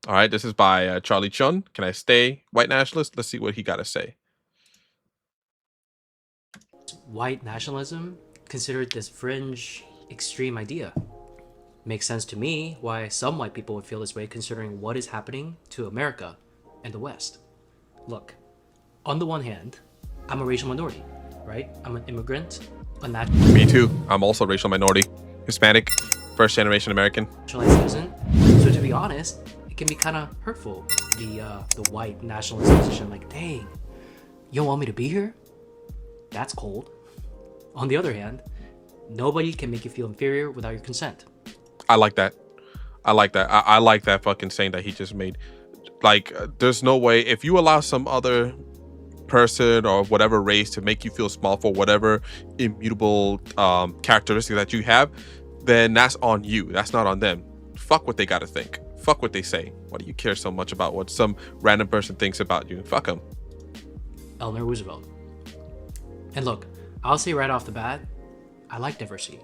All right, this is by Charlie Chun. Can I stay white nationalist? Let's see what he got to say. White nationalism considered this fringe, extreme idea. Makes sense to me why some white people would feel this way considering what is happening to America and the West. Look, on the one hand, I'm a racial minority, right? I'm an immigrant, a Me too. I'm also racial minority, Hispanic, first generation American. naturalized citizen. So to be honest, it can be kind of hurtful. The white nationalist position, like, dang, you don't want me to be here? That's cold. On the other hand, nobody can make you feel inferior without your consent. I like that. I like that. I like that fucking saying that he just made. Like, there's no way if you allow some other person or whatever race to make you feel small for whatever immutable characteristic that you have, then that's on you. That's not on them. Fuck what they gotta think. Fuck what they say. Why do you care so much about what some random person thinks about you? Fuck them. Eleanor Roosevelt. And look, I'll say right off the bat, I like diversity.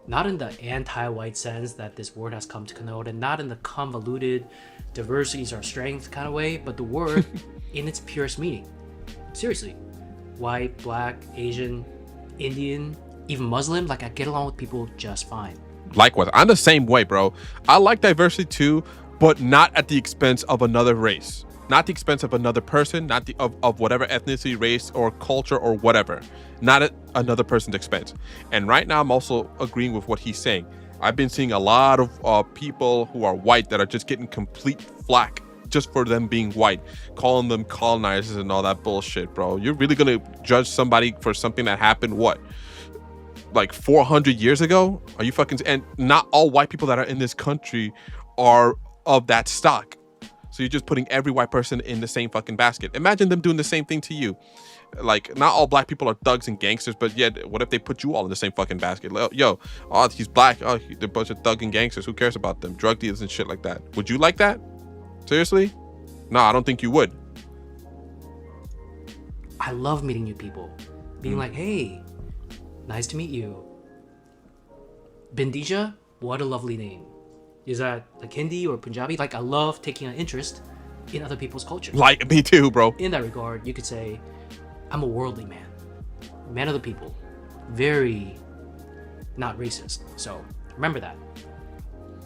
Not in the anti-white sense that this word has come to connote, and not in the convoluted diversity is our strength kind of way, but the word in its purest meaning. Seriously, white, black, Asian, Indian, even Muslim, like I get along with people just fine. Likewise, I'm the same way, bro. I like diversity too, but not at the expense of another race, not the expense of another person, not of whatever ethnicity, race, or culture or whatever, not at another person's expense. And right now, I'm also agreeing with what he's saying. I've been seeing a lot of people who are white that are just getting complete flack just for them being white, calling them colonizers and all that bullshit, bro. You're really gonna judge somebody for something that happened what, like 400 years ago? Are you fucking? And not all white people that are in this country are of that stock. So you're just putting every white person in the same fucking basket. Imagine them doing the same thing to you. Like, not all black people are thugs and gangsters, but yet, what if they put you all in the same fucking basket? Yo, oh, he's black. Oh, they're a bunch of thug and gangsters. Who cares about them? Drug dealers and shit like that. Would you like that? Seriously? No, I don't think you would. I love meeting new people. Being like, hey, nice to meet you. Bindija, what a lovely name. Is that like Hindi or Punjabi? Like, I love taking an interest in other people's cultures. Like, me too, bro. In that regard, you could say, I'm a worldly man of the people, very not racist. So remember that.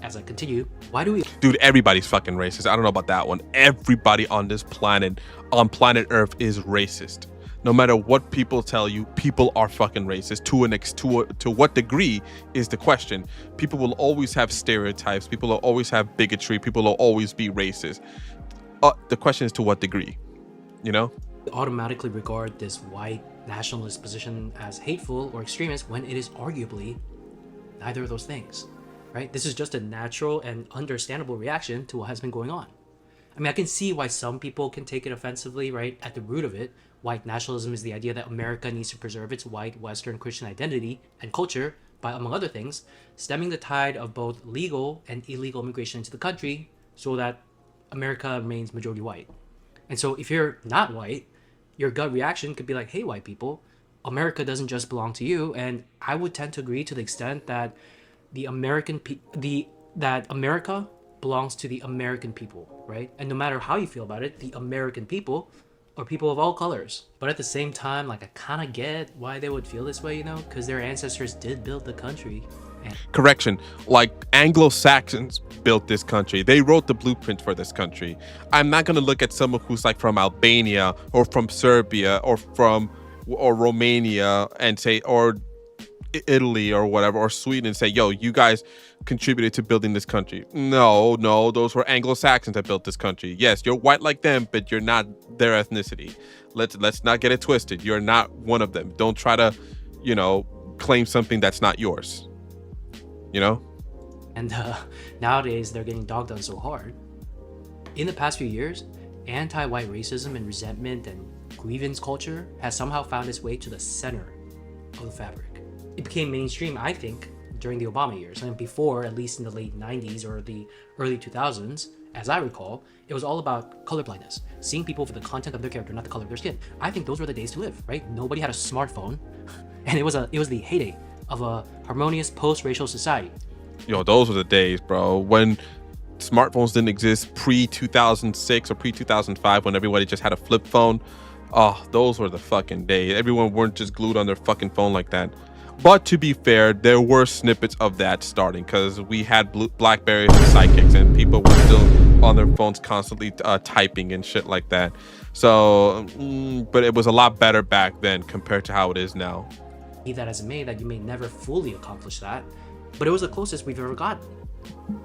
As I continue, why do we Dude, everybody's fucking racist. I don't know about that one. Everybody on this planet, on planet Earth, is racist. No matter what people tell you, people are fucking racist. To what degree is the question. People will always have stereotypes. People will always have bigotry. People will always be racist. The question is to what degree, you know? automatically regard this white nationalist position as hateful or extremist when it is arguably neither of those things, right? This is just a natural and understandable reaction to what has been going on. I mean, I can see why some people can take it offensively, right? At the root of it, white nationalism is the idea that America needs to preserve its white Western Christian identity and culture by, among other things, stemming the tide of both legal and illegal immigration into the country so that America remains majority white. And so if you're not white, your gut reaction could be like, hey, white people, America doesn't just belong to you. And I would tend to agree to the extent that that America belongs to the American people, right? And no matter how you feel about it, the American people are people of all colors. But at the same time, like, I kind of get why they would feel this way, because their ancestors did build the country. Correction, like Anglo-Saxons built this country. They wrote the blueprint for this country. I'm not gonna look at someone who's like from Albania or from Serbia or Romania and say, or Italy or whatever, or Sweden, and say, yo, you guys contributed to building this country. No, those were Anglo-Saxons that built this country. Yes, you're white like them, but you're not their ethnicity. Let's not get it twisted. You're not one of them. Don't try to, claim something that's not yours. And nowadays, they're getting dogged on so hard. In the past few years, anti-white racism and resentment and grievance culture has somehow found its way to the center of the fabric. It became mainstream, I think, during the Obama years, and before, at least in the late 90s or the early 2000s, as I recall, it was all about colorblindness, seeing people for the content of their character, not the color of their skin. I think those were the days to live, right? Nobody had a smartphone, and it was the heyday of a harmonious post-racial society. Yo, those were the days, bro, when smartphones didn't exist, pre 2006 or pre 2005, when everybody just had a flip phone. Oh, those were the fucking days. Everyone weren't just glued on their fucking phone like that. But to be fair, there were snippets of that starting, because we had Blackberries and Sidekicks, and people were still on their phones constantly typing and shit like that. So, but it was a lot better back then compared to how it is now. Be that as it may, that you may never fully accomplish that, but it was the closest we've ever gotten.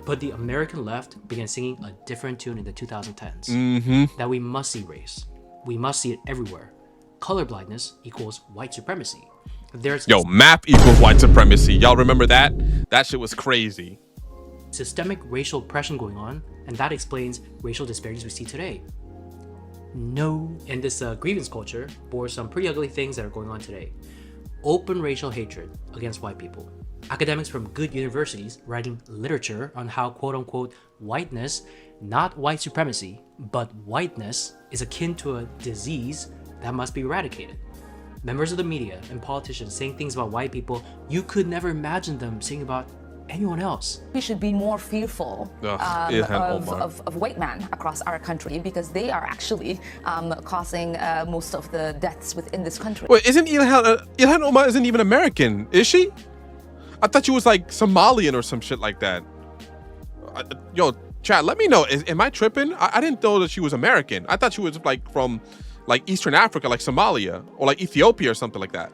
But the American left began singing a different tune in the 2010s. That we must erase. We must see it everywhere. Colorblindness equals white supremacy. There's map equals white supremacy. Y'all remember that? That shit was crazy. Systemic racial oppression going on, and that explains racial disparities we see today. No, and this grievance culture bore some pretty ugly things that are going on today. Open racial hatred against white people. Academics from good universities writing literature on how quote-unquote whiteness, not white supremacy, but whiteness is akin to a disease that must be eradicated. Members of the media and politicians saying things about white people you could never imagine them saying about anyone else. We should be more fearful of white men across our country, because they are actually causing most of the deaths within this country. Wait, isn't Ilhan Omar isn't even American, is she? I thought she was like Somalian or some shit like that. Yo, chat, let me know. Am I tripping? I didn't know that she was American. I thought she was like from like Eastern Africa, like Somalia or like Ethiopia or something like that.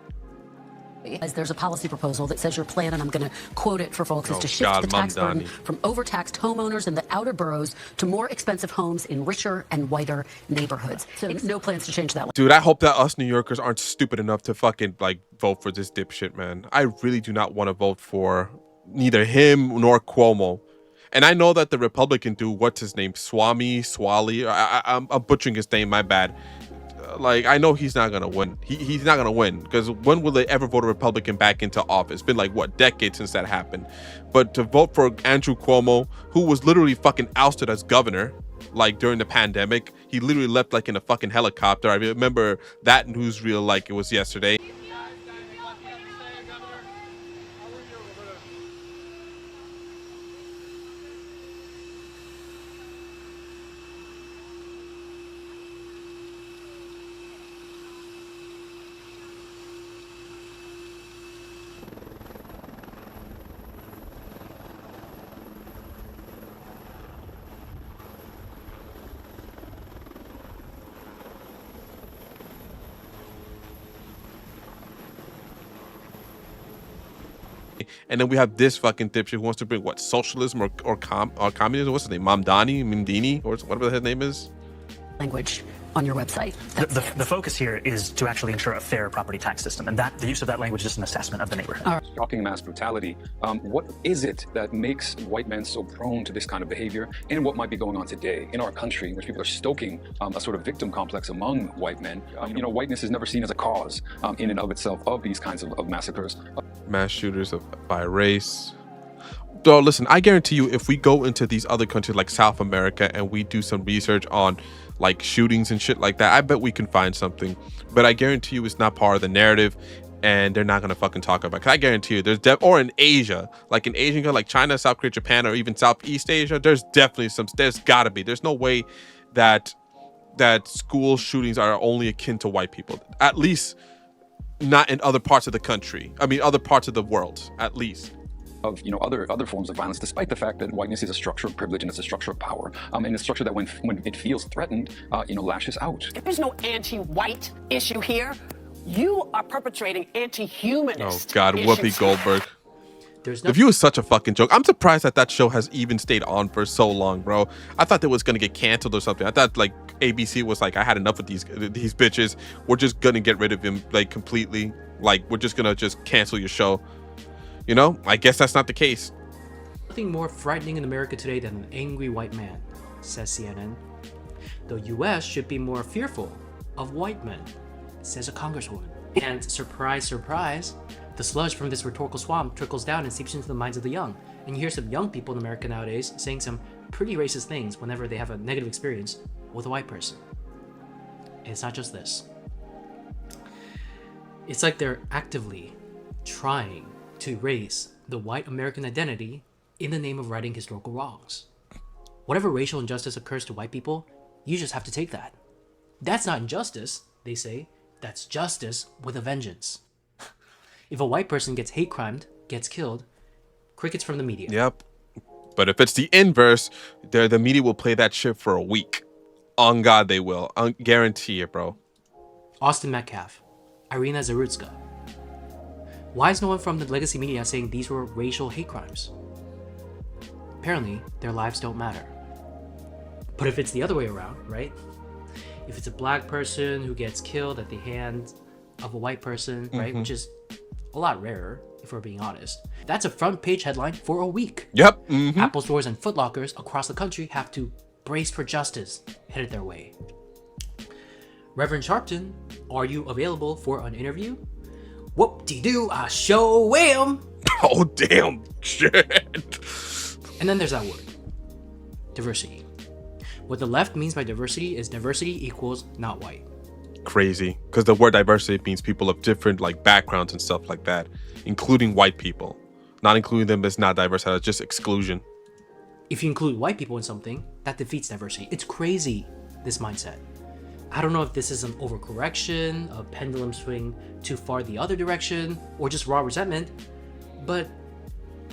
As there's a policy proposal that says your plan, and I'm going to quote it for folks, is to shift the tax burden from overtaxed homeowners in the outer boroughs to more expensive homes in richer and whiter neighborhoods. So no plans to change that. Dude, I hope that us New Yorkers aren't stupid enough to fucking like vote for this dipshit, man. I really do not want to vote for neither him nor Cuomo. And I know that the Republican dude, what's his name, Swally, I'm butchering his name, my bad. Like, I know he's not gonna win. He's not gonna win, because when will they ever vote a Republican back into office? It's been like, what, decades since that happened. But to vote for Andrew Cuomo, who was literally fucking ousted as governor, like during the pandemic, he literally left like in a fucking helicopter. I remember that newsreel like it was yesterday. And then we have this fucking dipshit who wants to bring what, socialism or communism? What's his name? Mamdani, or whatever his name is. Language on your website. The focus here is to actually ensure a fair property tax system, and that the use of that language is just an assessment of the neighborhood. Shocking mass brutality. What is it that makes white men so prone to this kind of behavior, and what might be going on today in our country, in which people are stoking a sort of victim complex among white men? Whiteness is never seen as a cause in and of itself of these kinds of massacres. Mass shooters by race. Though, listen, I guarantee you, if we go into these other countries like South America and we do some research on like shootings and shit like that, I bet we can find something. But I guarantee you it's not part of the narrative, and they're not gonna fucking talk about it. 'Cause I guarantee you or in Asia, like in Asian countries like China, South Korea, Japan, or even Southeast Asia, there's definitely there's gotta be. There's no way that school shootings are only akin to white people. At least not in other parts of the country. I mean, other parts of the world, at least. Of other forms of violence, despite the fact that whiteness is a structure of privilege and it's a structure of power, and a structure that when it feels threatened, lashes out. There's no anti-white issue here. You are perpetrating anti-humanist. Oh God, issues. Whoopi Goldberg. The View is such a fucking joke. I'm surprised that show has even stayed on for so long, bro. I thought it was gonna get canceled or something. I thought like ABC was like, I had enough of these bitches. We're just gonna get rid of him like completely. Like, we're just gonna cancel your show. I guess that's not the case. Nothing more frightening in America today than an angry white man, says CNN. The US should be more fearful of white men, says a congresswoman. And surprise, surprise, the sludge from this rhetorical swamp trickles down and seeps into the minds of the young. And you hear some young people in America nowadays saying some pretty racist things whenever they have a negative experience with a white person. And it's not just this. It's like they're actively trying to erase the white American identity in the name of righting historical wrongs. Whatever racial injustice occurs to white people, you just have to take that. That's not injustice, they say. That's justice with a vengeance. If a white person gets hate crimed, gets killed, crickets from the media. Yep. But if it's the inverse, the media will play that shit for a week. On God, they will. Guarantee it, bro. Austin Metcalf, Irina Zarutska. Why is no one from the legacy media saying these were racial hate crimes? Apparently, their lives don't matter. But if it's the other way around, right? If it's a black person who gets killed at the hands of a white person, right? Which is a lot rarer, if we're being honest. That's a front page headline for a week. Yep. Apple stores and Foot Lockers across the country have to brace for justice headed their way. Reverend Sharpton, are you available for an interview? Whoop-de-doo, I sure am. Oh, damn. Shit. And then there's that word. Diversity. What the left means by diversity is diversity equals not white. Crazy. Because the word diversity means people of different like backgrounds and stuff like that, including white people. Not including them is not diverse, it's just exclusion. If you include white people in something, that defeats diversity. It's crazy, this mindset. I don't know if this is an overcorrection, a pendulum swing too far the other direction, or just raw resentment, but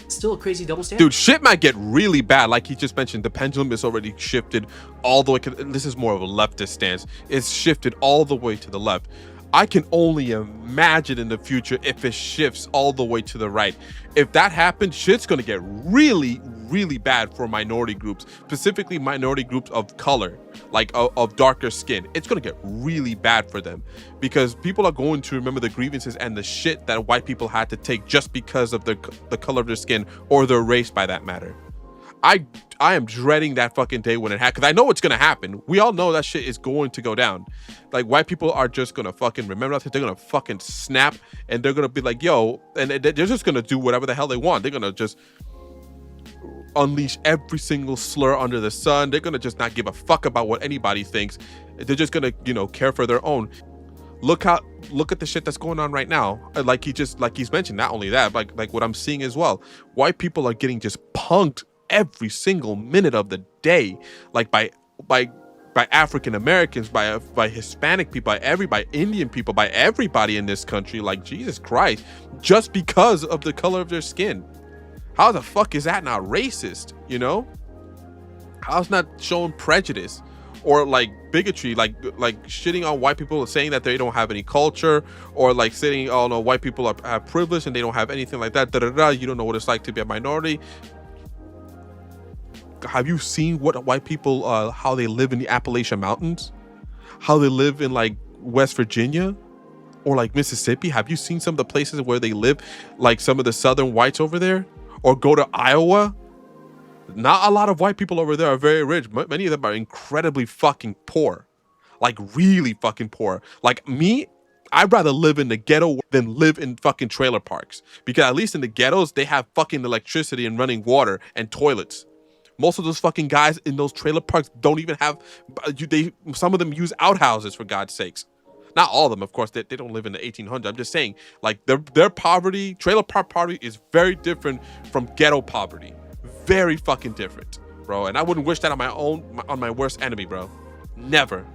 still a crazy double standard. Dude, shit might get really bad. Like he just mentioned, the pendulum is already shifted all the way. This is more of a leftist stance. It's shifted all the way to the left. I can only imagine in the future if it shifts all the way to the right. If that happens, shit's gonna get really, really bad for minority groups, specifically minority groups of color, like of darker skin. It's gonna get really bad for them because people are going to remember the grievances and the shit that white people had to take just because of the color of their skin or their race, by that matter. I am dreading that fucking day when it happens, because I know it's gonna happen. We all know that shit is going to go down. Like, white people are just gonna fucking remember that. They're gonna fucking snap, and they're gonna be like, yo, and they're just gonna do whatever the hell they want. They're gonna just unleash every single slur under the sun. They're gonna just not give a fuck about what anybody thinks. They're just gonna, care for their own. Look at the shit that's going on right now. Like he's mentioned, not only that, like what I'm seeing as well. White people are getting just punked every single minute of the day, like by African Americans, by Hispanic people, by Indian people, by everybody in this country. Like, Jesus Christ, just because of the color of their skin. How the fuck is that not racist? How's not showing prejudice or like bigotry, like shitting on white people, saying that they don't have any culture, or like saying, oh no, white people have privilege and they don't have anything like that. You don't know what it's like to be a minority. Have you seen what white people, how they live in the Appalachian Mountains? How they live in like West Virginia or like Mississippi? Have you seen some of the places where they live, like some of the southern whites over there? Or go to Iowa? Not a lot of white people over there are very rich. Many of them are incredibly fucking poor. Like really fucking poor. Like me, I'd rather live in the ghetto than live in fucking trailer parks. Because at least in the ghettos, they have fucking electricity and running water and toilets. Most of those fucking guys in those trailer parks don't even have, some of them use outhouses, for God's sakes. Not all of them, of course, they don't live in the 1800s. I'm just saying, like, their poverty, trailer park poverty is very different from ghetto poverty. Very fucking different, bro. And I wouldn't wish that on my worst enemy, bro. Never.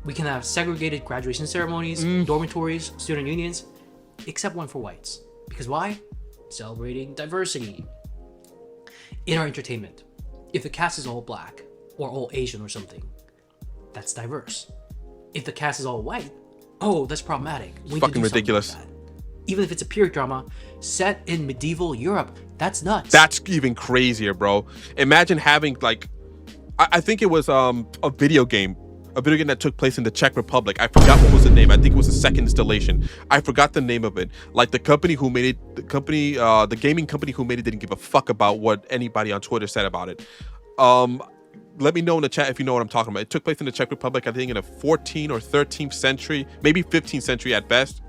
We can have segregated graduation ceremonies, dormitories, student unions, except one for whites. Because why? Celebrating diversity. In our entertainment, if the cast is all black or all Asian or something, that's diverse. If the cast is all white, oh, that's problematic. It's fucking ridiculous. Like even if it's a period drama set in medieval Europe, that's nuts. That's even crazier, bro. Imagine having like, I think it was a video game that took place in the Czech Republic. I forgot what was the name. I think it was the second installation. I forgot the name of it. Like the company who made it, the gaming company who made it didn't give a fuck about what anybody on Twitter said about it. Let me know in the chat if you know what I'm talking about. It took place in the Czech Republic, I think in the 14th or 13th century, maybe 15th century at best.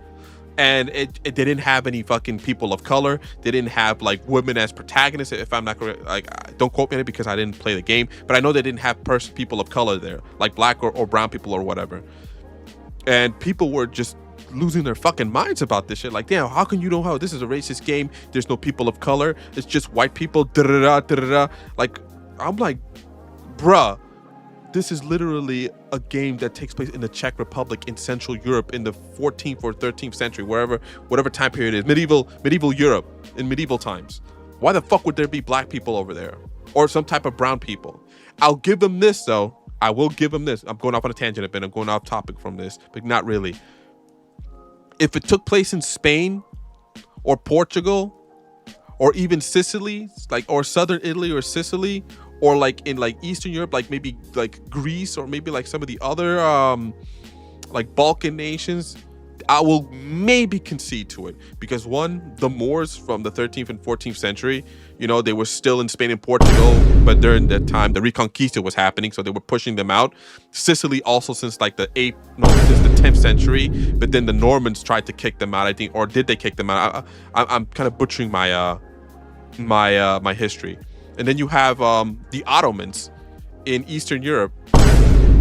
And it didn't have any fucking people of color. They didn't have like women as protagonists. If I'm not correct, like, don't quote me on it because I didn't play the game, but I know they didn't have people of color there, like black or brown people or whatever. And people were just losing their fucking minds about this shit. Like, damn, how can you know how this is a racist game? There's no people of color. It's just white people. Da-da-da, da-da-da. Like, I'm like, bruh, this is literally a game that takes place in the Czech Republic in Central Europe in the 14th or 13th century, whatever time period it is, medieval Europe in medieval times. Why the fuck would there be black people over there or some type of brown people? I'll give them this though. I will give them this. I'm going off on a tangent a bit. I'm going off topic from this, but not really. If it took place in Spain or Portugal or even Sicily, like, or southern Italy or Sicily, or like in like Eastern Europe, like maybe like Greece or maybe like some of the other like Balkan nations, I will maybe concede to it, because one, the Moors from the 13th and 14th century, you know, they were still in Spain and Portugal, but during that time the Reconquista was happening, so they were pushing them out. Sicily also since the 10th century, but then the Normans tried to kick them out, I think, or did they kick them out? I'm kind of butchering my my history. And then you have the Ottomans in Eastern Europe,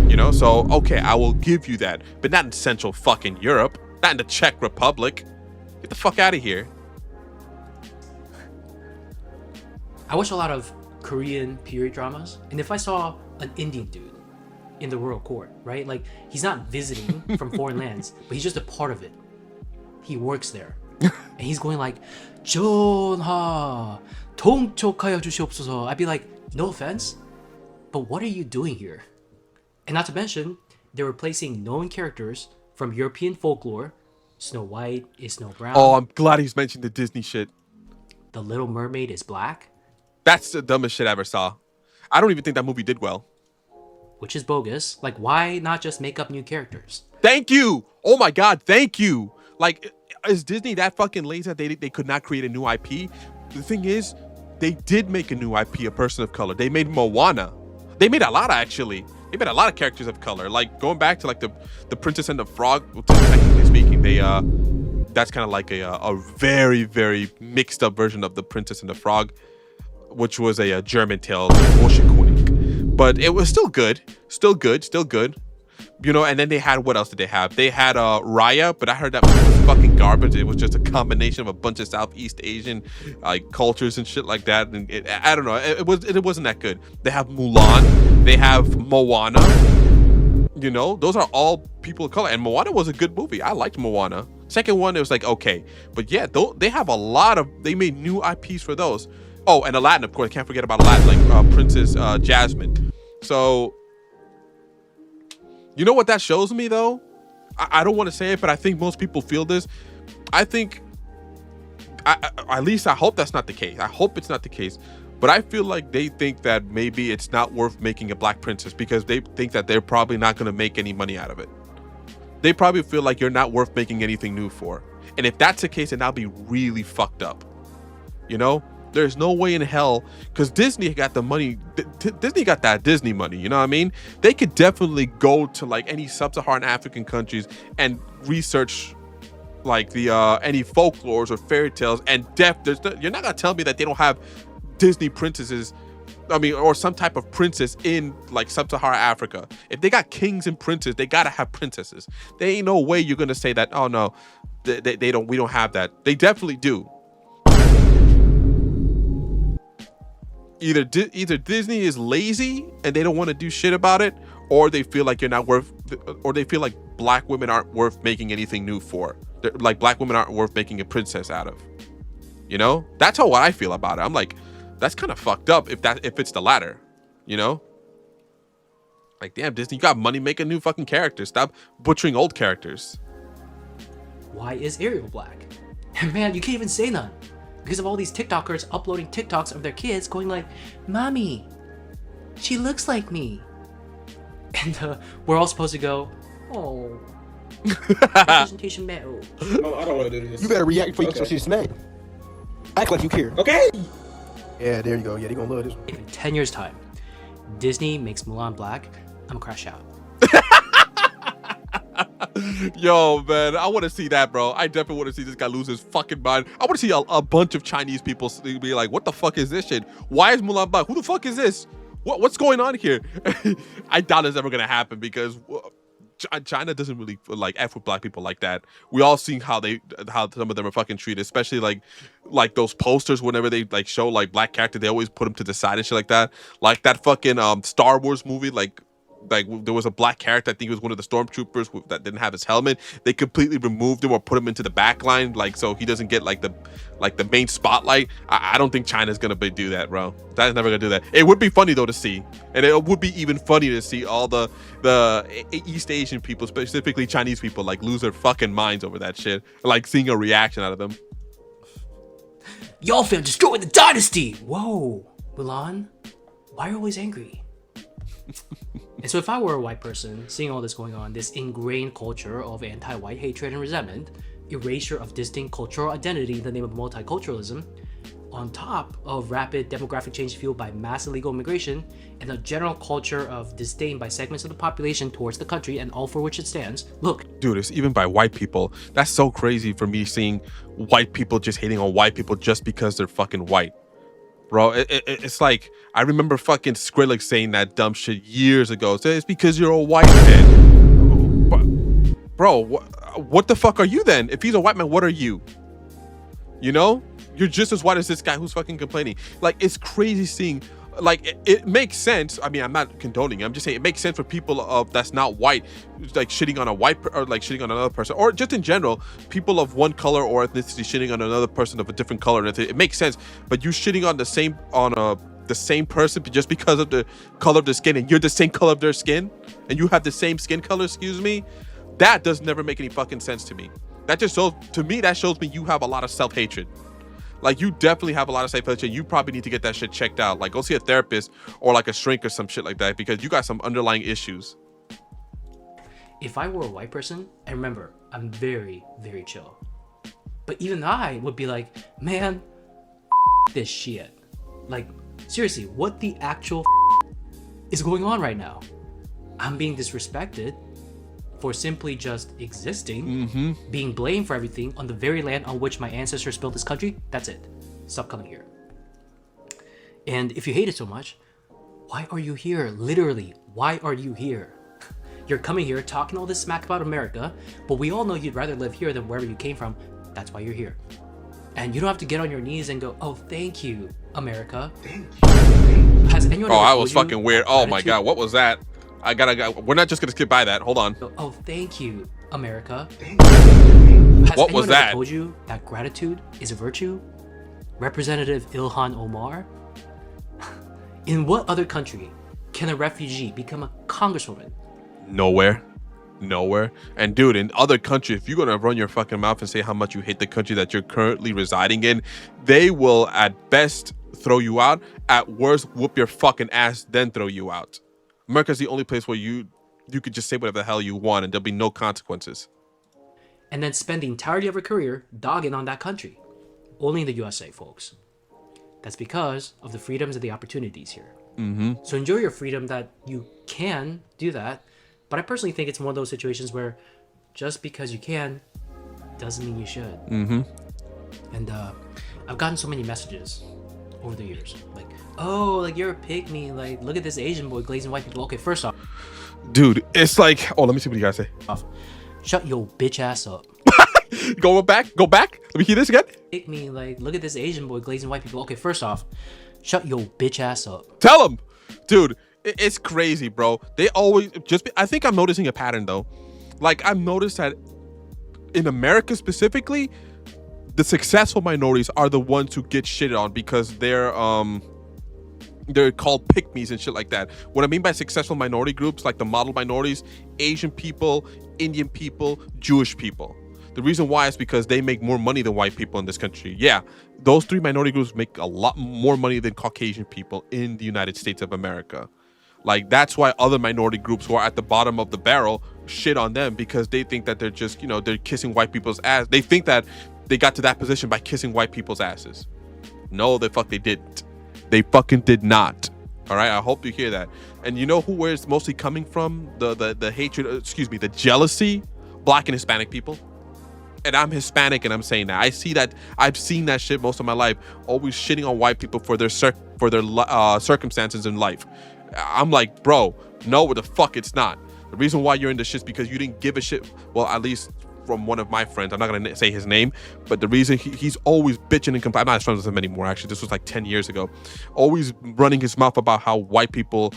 you know, so okay, I will give you that, but not in Central fucking Europe, not in the Czech Republic. Get the fuck out of here. I watch a lot of Korean period dramas, and if I saw an Indian dude in the royal court, right, like, he's not visiting from foreign lands, but he's just a part of it. He works there, and he's going like, 전하 통촉하여 주시옵소서. I'd be like, no offense, but what are you doing here? And not to mention, they're replacing known characters from European folklore. Snow White is Snow Brown. Oh, I'm glad he's mentioned the Disney shit. The Little Mermaid is black. That's the dumbest shit I ever saw. I don't even think that movie did well. Which is bogus. Like, why not just make up new characters? Thank you. Oh my God, thank you. Like, is Disney that fucking lazy that they could not create a new IP? The thing is, they did make a new IP, a person of color. They made Moana. They made a lot, actually. They made a lot of characters of color. Like, going back to like the Princess and the Frog, technically speaking, they that's kind of like a very, very mixed up version of the Princess and the Frog, which was a German tale, but it was still good. You know, and then they had, what else did they have? They had Raya, but I heard that movie was fucking garbage. It was just a combination of a bunch of Southeast Asian cultures and shit like that. And I don't know, it wasn't that good. They have Mulan, they have Moana. You know, those are all people of color, and Moana was a good movie. I liked Moana. Second one, it was like okay, but yeah, they have a lot of. They made new IPs for those. Oh, and Aladdin, of course, can't forget about Aladdin, like Princess Jasmine. So. You know what that shows me, though? I don't want to say it, but I think most people feel this. I think, at least I hope that's not the case. I hope it's not the case. But I feel like they think that maybe it's not worth making a black princess because they think that they're probably not going to make any money out of it. They probably feel like you're not worth making anything new for. And if that's the case, then that'll be really fucked up. You know? There's no way in hell, because Disney got the money. Disney got that Disney money. You know what I mean? They could definitely go to like any sub-Saharan African countries and research like the any folklores or fairy tales. And you're not gonna tell me that they don't have Disney princesses. I mean, or some type of princess in like sub-Saharan Africa. If they got kings and princes, they gotta have princesses. There ain't no way you're gonna say that. Oh no, they don't. We don't have that. They definitely do. Either Disney is lazy and they don't want to do shit about it, or they feel like you're not worth, or they feel like black women aren't worth making anything new for. Like black women aren't worth making a princess out of. You know, that's how I feel about it. I'm like, that's kind of fucked up if it's the latter. You know, like damn, Disney, you got money, make a new fucking character. Stop butchering old characters. Why is Ariel black? And man, you can't even say none. Because of all these TikTokers uploading TikToks of their kids going like, Mommy, she looks like me. And we're all supposed to go, oh. Presentation metal. Oh, I don't want to do this. You better react before you get shit smacked. Act like you care. Okay. Yeah, there you go. Yeah, they gonna love this one. If in 10 years' time, Disney makes Mulan black, I'm gonna crash out. Yo, man, I want to see that, bro. I definitely want to see this guy lose his fucking mind. I want to see a bunch of Chinese people be like, what the fuck is this shit? Why is Mulan black? Who the fuck is this? What's going on here? I doubt it's ever going to happen because China doesn't really like f with black people like that. We all seen how some of them are fucking treated, especially like those posters whenever they like show like black character, they always put them to the side and shit like that. Like that fucking Star Wars movie, like there was a black character, I think it was one of the stormtroopers that didn't have his helmet. They completely removed him or put him into the back line, like so he doesn't get like the main spotlight. I don't think China's gonna do that, bro. That's never gonna do that. It would be funny though to see, and it would be even funnier to see all the East Asian people, specifically Chinese people, like lose their fucking minds over that shit, like seeing a reaction out of them. Y'all fam destroyed the dynasty. Whoa, Mulan, why are you always angry? And so if I were a white person, seeing all this going on, this ingrained culture of anti-white hatred and resentment, erasure of distinct cultural identity in the name of multiculturalism, on top of rapid demographic change fueled by mass illegal immigration, and a general culture of disdain by segments of the population towards the country and all for which it stands, look. Dude, it's even by white people. That's so crazy for me, seeing white people just hating on white people just because they're fucking white. Bro, it's like, I remember fucking Skrillex saying that dumb shit years ago. So it's because you're a white man. Bro, what the fuck are you then? If he's a white man, what are you? You know? You're just as white as this guy who's fucking complaining. Like, it's crazy seeing, like, it makes sense. I mean, I'm not condoning it. I'm just saying it makes sense for people of that's not white, like shitting on a white or like shitting on another person, or just in general, people of one color or ethnicity shitting on another person of a different color. It makes sense. But you shitting on the same person just because of the color of their skin, and you're the same color of their skin, and you have the same skin color, excuse me, that does never make any fucking sense to me. That just shows, to me, that shows me you have a lot of self-hatred. Like, you definitely have a lot of self-hatred. You probably need to get that shit checked out. Like, go see a therapist or like a shrink or some shit like that, because you got some underlying issues. If I were a white person, and remember, I'm very, very chill, but even I would be like, man, this shit. Like, seriously, what the actual is going on right now? I'm being disrespected for simply just existing, being blamed for everything on the very land on which my ancestors built this country. That's it. Stop coming here. And if you hate it so much, why are you here? Literally, why are you here? You're coming here talking all this smack about America, but we all know you'd rather live here than wherever you came from. That's why you're here. And you don't have to get on your knees and go, oh, thank you, America. Thank you. Has anyone I was fucking weird. Oh my God, what was that? We're not just gonna skip by that. Hold on. Oh, thank you, America. What was that? Told you that gratitude is a virtue? Representative Ilhan Omar? In what other country can a refugee become a congresswoman? Nowhere. And dude, in other countries, if you're gonna run your fucking mouth and say how much you hate the country that you're currently residing in, they will at best throw you out, at worst whoop your fucking ass, then throw you out. America's the only place where you could just say whatever the hell you want and there'll be no consequences. And then spend the entirety of your career dogging on that country. Only in the USA, folks. That's because of the freedoms and the opportunities here. So enjoy your freedom that you can do that. But I personally think it's one of those situations where just because you can doesn't mean you should. And I've gotten so many messages over the years, like, oh, like, you're a pygmy, like, look at this Asian boy glazing white people. Okay, first off, dude, it's like, let me see what you guys say. Shut your bitch ass up. Go back. Let me hear this again. Pygmy, like, look at this Asian boy glazing white people. Okay, first off, shut your bitch ass up. Tell him, dude. It's crazy, bro. They always I think I'm noticing a pattern though. Like, I've noticed that in America specifically, the successful minorities are the ones who get shitted on because they're called pygmies and shit like that. What I mean by successful minority groups, like the model minorities, Asian people, Indian people, Jewish people. The reason why is because they make more money than white people in this country. Yeah, those three minority groups make a lot more money than Caucasian people in the United States of America. Like, that's why other minority groups who are at the bottom of the barrel shit on them, because they think that they're just, they're kissing white people's ass. They think that they got to that position by kissing white people's asses. No, they didn't. They fucking did not. All right, I hope you hear that. And you know where it's mostly coming from? The hatred, the jealousy? Black and Hispanic people. And I'm Hispanic, and I'm saying that. I see that. I've seen that shit most of my life. Always shitting on white people for their circumstances in life. I'm like, bro, no, the fuck it's not. The reason why you're in the shit is because you didn't give a shit. Well, at least from one of my friends. I'm not going to say his name, but the reason he's always bitching and complaining. I'm not friends with him anymore, actually. This was like 10 years ago. Always running his mouth about how white people,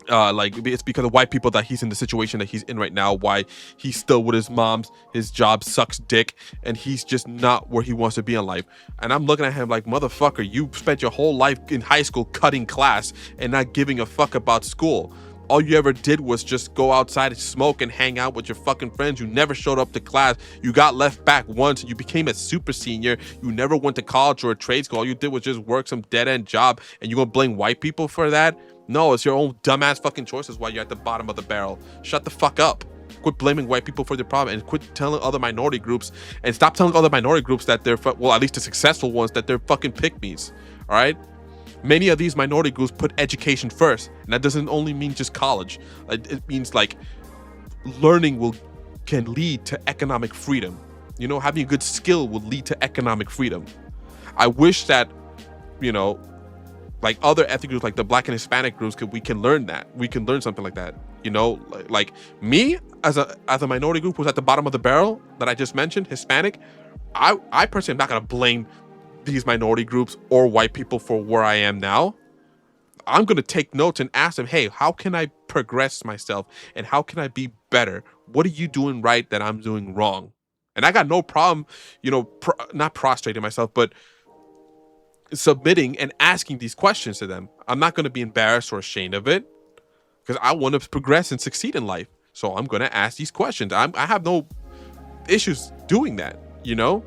like, it's because of white people that he's in the situation that he's in right now, why he's still with his mom's, his job sucks dick, and he's just not where he wants to be in life. And I'm looking at him like, motherfucker, you spent your whole life in high school cutting class and not giving a fuck about school. All you ever did was just go outside and smoke and hang out with your fucking friends. You never showed up to class. You got left back once. You became a super senior. You never went to college or a trade school. All you did was just work some dead-end job, and you gonna blame white people for that? No, it's your own dumbass fucking choices why you're at the bottom of the barrel. Shut the fuck up. Quit blaming white people for the problem, and quit telling other minority groups, and stop telling other minority groups that they're, well, at least the successful ones, that they're fucking pick-me's, all right? Many of these minority groups put education first, and that doesn't only mean just college. It means like learning can lead to economic freedom. You know, having a good skill will lead to economic freedom. I wish that, you know, like other ethnic groups, like the Black and Hispanic groups, we can learn that. We can learn something like that. You know, like me as a minority group who's at the bottom of the barrel that I just mentioned, Hispanic. I personally am not gonna blame these minority groups or white people for where I am now. I'm going to take notes and ask them, hey, how can I progress myself and how can I be better? What are you doing right that I'm doing wrong? And I got no problem, you know, not prostrating myself, but submitting and asking these questions to them. I'm not going to be embarrassed or ashamed of it because I want to progress and succeed in life. So I'm going to ask these questions. I have no issues doing that, you know?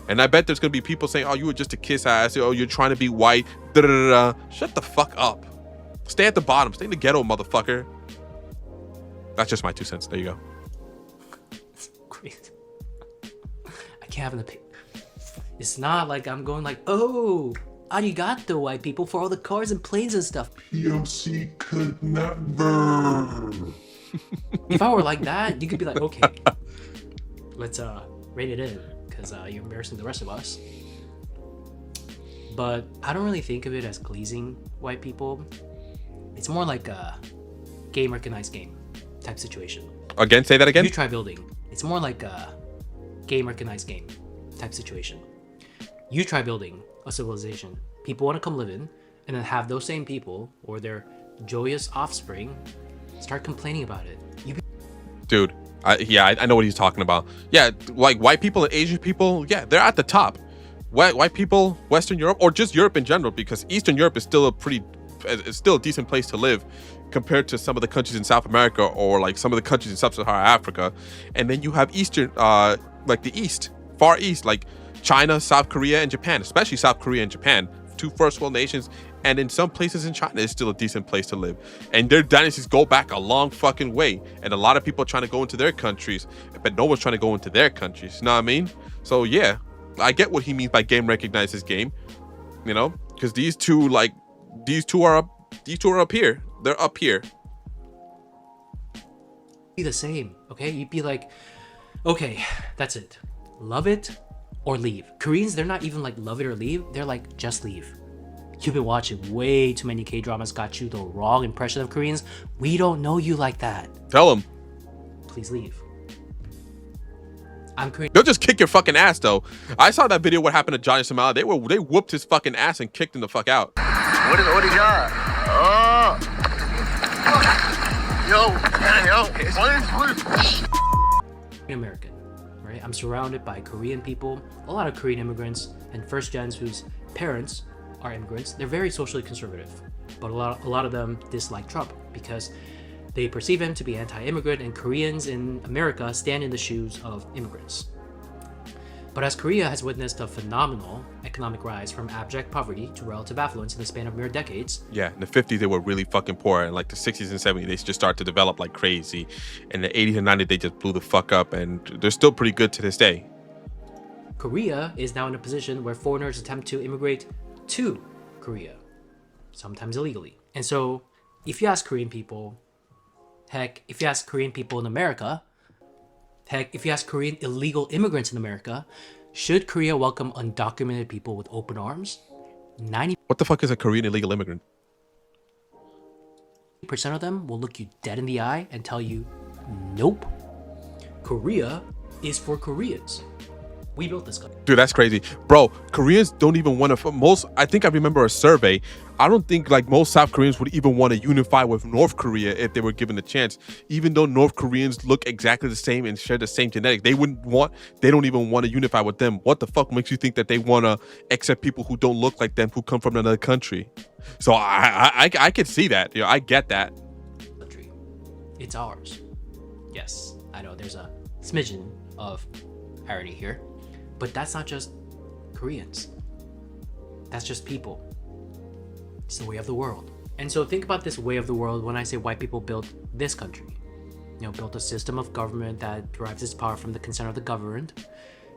And I bet there's going to be people saying, oh, you were just a kiss ass. Oh, you're trying to be white. Da, da, da, da. Shut the fuck up. Stay at the bottom. Stay in the ghetto, motherfucker. That's just my 2 cents. There you go. Great. I can't have an opinion. It's not like I'm going like, oh, arigato, white people, for all the cars and planes and stuff. POC could never. If I were like that, you could be like, okay, let's rate it in. Because you're embarrassing the rest of us. But I don't really think of it as pleasing white people. It's more like a game recognized game type situation. Again, say that again? You try building. It's more like a game recognized game type situation. You try building a civilization. People want to come live in, and then have those same people or their joyous offspring start complaining about it. Dude. I know what he's talking about. Yeah, like white people and Asian people, yeah, they're at the top. White people, Western Europe, or just Europe in general, because Eastern Europe is still it's still a decent place to live compared to some of the countries in South America or like some of the countries in Sub-Saharan Africa. And then you have Eastern, like the East, Far East, like China, South Korea, and Japan, especially South Korea and Japan, 2 first world nations. And in some places in China, it's still a decent place to live. And their dynasties go back a long fucking way. And a lot of people are trying to go into their countries, but no one's trying to go into their countries. You know what I mean? So yeah, I get what he means by game recognizes game. You know, because these two are up here. They're up here. Be the same, okay? You'd be like, okay, that's it. Love it or leave. Koreans, they're not even like love it or leave. They're like, just leave. You've been watching way too many K-dramas, got you the wrong impression of Koreans. We don't know you like that. Tell them. Please leave. I'm Korean. They'll just kick your fucking ass, though. I saw that video what happened to Johnny Somali. They whooped his fucking ass and kicked him the fuck out. What do you got? Oh. Yo. American, right? I'm surrounded by Korean people, a lot of Korean immigrants, and first gens whose parents are immigrants. They're very socially conservative, but a lot of them dislike Trump because they perceive him to be anti-immigrant, and Koreans in America stand in the shoes of immigrants. But as Korea has witnessed a phenomenal economic rise from abject poverty to relative affluence in the span of mere decades. Yeah, in the 50s they were really fucking poor, and like the 60s and 70s they just started to develop like crazy. In the 80s and 90s they just blew the fuck up, and they're still pretty good to this day. Korea is now in a position where foreigners attempt to immigrate to Korea, sometimes illegally. And so if you ask Korean people, heck, if you ask Korean people in America, heck, if you ask Korean illegal immigrants in America, should Korea welcome undocumented people with open arms? 90%. What the fuck is a Korean illegal immigrant? 90% of them will look you dead in the eye and tell you, nope. Korea is for Koreans. We built this country. Dude, that's crazy. Bro, Koreans don't even want to, I think I remember a survey. I don't think like most South Koreans would even want to unify with North Korea if they were given the chance. Even though North Koreans look exactly the same and share the same genetics, they don't even want to unify with them. What the fuck makes you think that they want to accept people who don't look like them, who come from another country? So I can see that. I get that. It's ours. Yes, I know there's a smidgen of irony here, but that's not just Koreans. That's just people. It's the way of the world. And so think about this way of the world when I say white people built this country. Built a system of government that derives its power from the consent of the governed,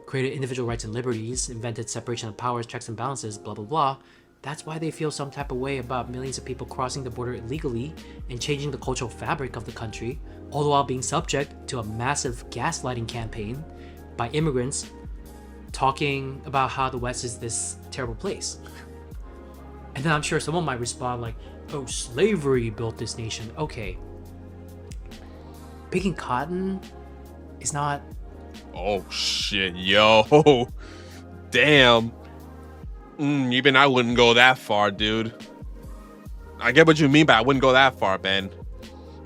created individual rights and liberties, invented separation of powers, checks and balances, blah, blah, blah. That's why they feel some type of way about millions of people crossing the border illegally and changing the cultural fabric of the country, all the while being subject to a massive gaslighting campaign by immigrants talking about how the West is this terrible place. And then I'm sure someone might respond like, oh, slavery built this nation. Okay. Picking cotton is not... Oh, shit, yo. Damn. Even I wouldn't go that far, dude. I get what you mean, but I wouldn't go that far, Ben.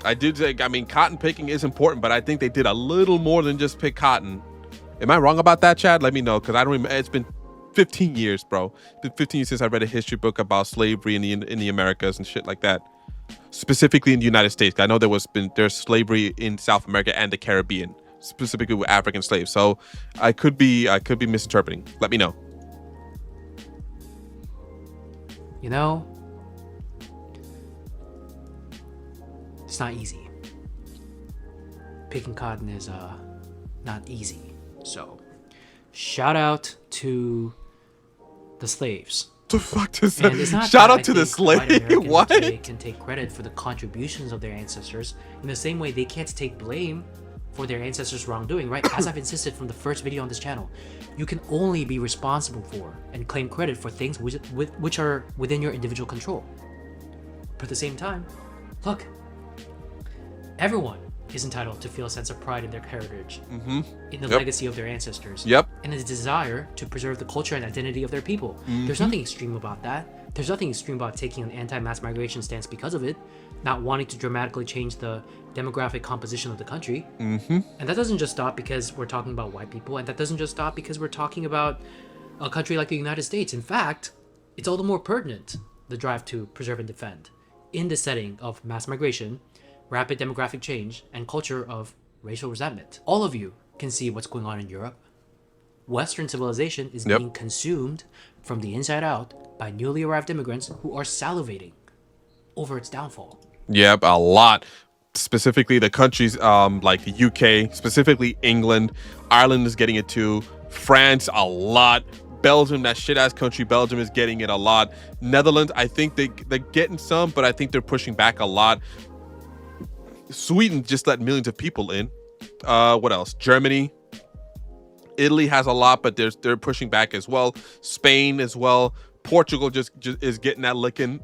I do think, cotton picking is important, but I think they did a little more than just pick cotton. Am I wrong about that, Chad? Let me know, because I don't remember. It's been 15 years, bro. It's been 15 years since I read a history book about slavery in the Americas and shit like that. Specifically in the United States. I know there's slavery in South America and the Caribbean, specifically with African slaves. So I could be misinterpreting. Let me know. It's not easy. Picking cotton is not easy. So shout out to the slaves. The fuck does that? Shout out to the slave. What? They can take credit for the contributions of their ancestors in the same way they can't take blame for their ancestors' wrongdoing, right? As I've insisted from the first video on this channel, you can only be responsible for and claim credit for things which are within your individual control. But at the same time, look, everyone is entitled to feel a sense of pride in their heritage, in the legacy of their ancestors, and a desire to preserve the culture and identity of their people. There's nothing extreme about that. There's nothing extreme about taking an anti-mass migration stance because of it, not wanting to dramatically change the demographic composition of the country. And that doesn't just stop because we're talking about white people, and that doesn't just stop because we're talking about a country like the United States. In fact, it's all the more pertinent, the drive to preserve and defend, in the setting of mass migration, rapid demographic change, and culture of racial resentment. All of you can see what's going on in Europe. Western civilization is being consumed from the inside out by newly arrived immigrants who are salivating over its downfall. Yep, a lot. Specifically the countries like the UK, specifically England. Ireland is getting it too. France, a lot. Belgium, that shit-ass country, Belgium is getting it a lot. Netherlands, I think they're getting some, but I think they're pushing back a lot. Sweden just let millions of people in. What else? Germany. Italy has a lot, but they're pushing back as well. Spain as well. Portugal just is getting that licking.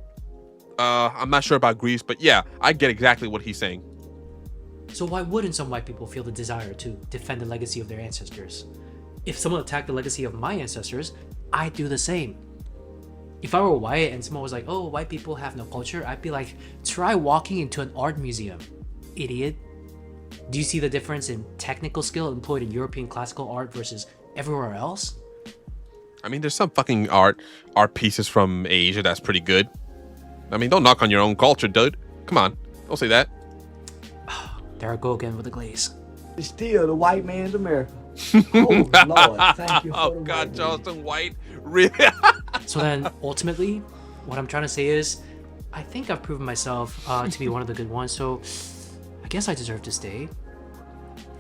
I'm not sure about Greece, but yeah, I get exactly what he's saying. So why wouldn't some white people feel the desire to defend the legacy of their ancestors? If someone attacked the legacy of my ancestors, I'd do the same. If I were white and someone was like, oh, white people have no culture, I'd be like, try walking into an art museum, idiot. Do you see the difference in technical skill employed in European classical art versus everywhere else? I mean, there's some fucking art pieces from Asia that's pretty good. I mean, don't knock on your own culture, dude. Come on, don't say that. There I go again with the glaze. It's still the white man's America. Oh, Lord, thank you for oh, God, Charleston White. Really? So then, ultimately, what I'm trying to say is, I think I've proven myself to be one of the good ones, so I guess I deserve to stay.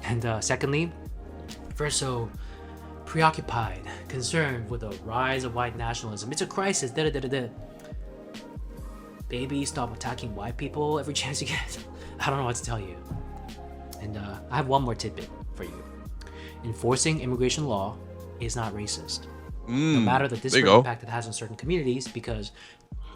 And secondly, if we're so preoccupied, concerned with the rise of white nationalism, it's a crisis, da-da-da-da-da. Baby, stop attacking white people every chance you get. I don't know what to tell you. And I have one more tidbit for you. Enforcing immigration law is not racist. No matter the disparate impact it has on certain communities, because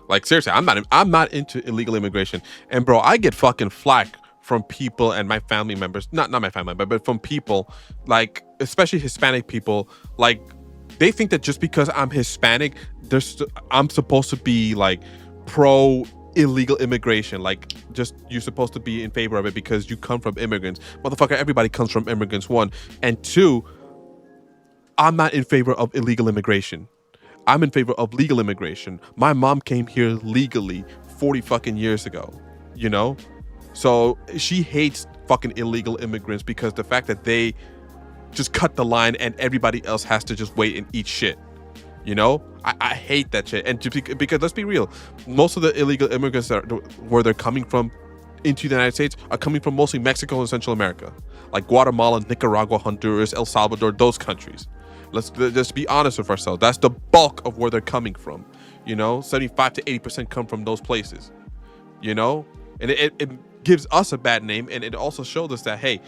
Like seriously, I'm not into illegal immigration. And bro, I get fucking flack from people and my family members, not my family member, but from people like especially Hispanic people, like they think that just because I'm Hispanic, I'm supposed to be like pro illegal immigration. Like just you're supposed to be in favor of it because you come from immigrants. Motherfucker, everybody comes from immigrants, one. And two, I'm not in favor of illegal immigration. I'm in favor of legal immigration. My mom came here legally 40 fucking years ago, you know? So she hates fucking illegal immigrants because the fact that they just cut the line and everybody else has to just wait and eat shit. You know, I hate that shit. And because let's be real, most of the illegal immigrants where they're coming from into the United States are coming from mostly Mexico and Central America, like Guatemala, Nicaragua, Honduras, El Salvador, those countries. Let's just be honest with ourselves. That's the bulk of where they're coming from. You know, 75 to 80% come from those places. You know, and it gives us a bad name, and it also shows us that, hey,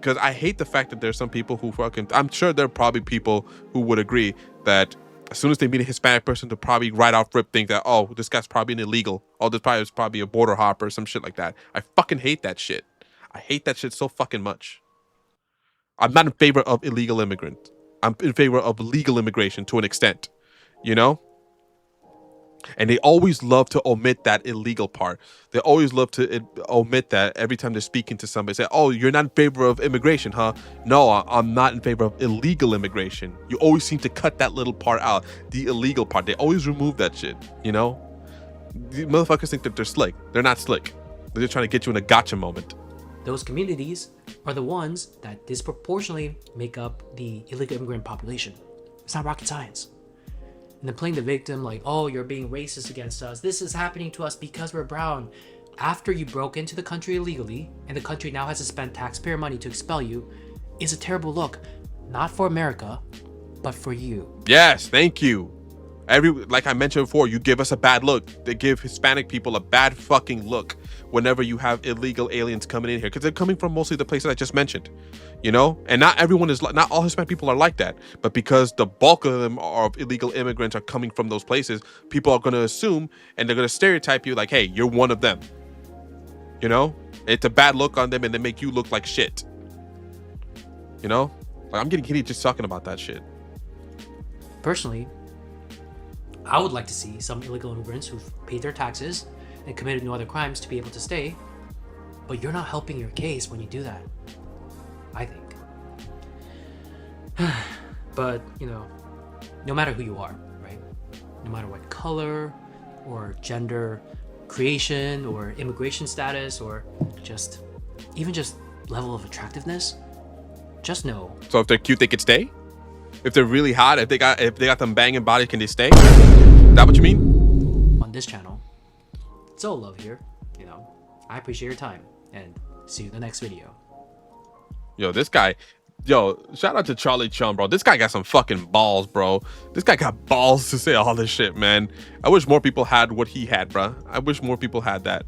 because I hate the fact that there's some people who fucking, I'm sure there are probably people who would agree that as soon as they meet a Hispanic person, they'll probably right off rip think that, oh, this guy's probably an illegal. Oh, this probably is probably a border hopper or some shit like that. I fucking hate that shit. I hate that shit so fucking much. I'm not in favor of illegal immigrants. I'm in favor of legal immigration to an extent, you know? And they always love to omit that illegal part. They always love to omit that every time they're speaking to somebody. Say, oh, you're not in favor of immigration, huh? No, I'm not in favor of illegal immigration. You always seem to cut that little part out, the illegal part. They always remove that shit, you know? These motherfuckers think that they're slick. They're not slick. They're just trying to get you in a gotcha moment. Those communities are the ones that disproportionately make up the illegal immigrant population. It's not rocket science. And then playing the victim like, oh, you're being racist against us. This is happening to us because we're brown. After you broke into the country illegally and the country now has to spend taxpayer money to expel you is a terrible look. Not for America, but for you. Yes, thank you. Like I mentioned before, you give us a bad look. They give Hispanic people a bad fucking look whenever you have illegal aliens coming in here, because they're coming from mostly the places I just mentioned, you know. And not everyone is, not all Hispanic people are like that, but because the bulk of them are illegal immigrants are coming from those places, people are going to assume and they're going to stereotype you like, hey, you're one of them, you know. It's a bad look on them and they make you look like shit, you know. Like, I'm getting heated just talking about that shit. Personally, I would like to see some illegal immigrants who've paid their taxes and committed no other crimes to be able to stay, but you're not helping your case when you do that, I think. But, you know, no matter who you are, right? No matter what color or gender, creation or immigration status, or just even just level of attractiveness, just know. So if they're cute, they could stay? If they're really hot, if they got them banging bodies, can they stay? Is that what you mean? On this channel. It's all love here, you know. I appreciate your time, and see you in the next video. Yo, this guy, shout out to Cheon, bro. This guy got some fucking balls, bro. This guy got balls to say all this shit, man. I wish more people had what he had, bro. I wish more people had that.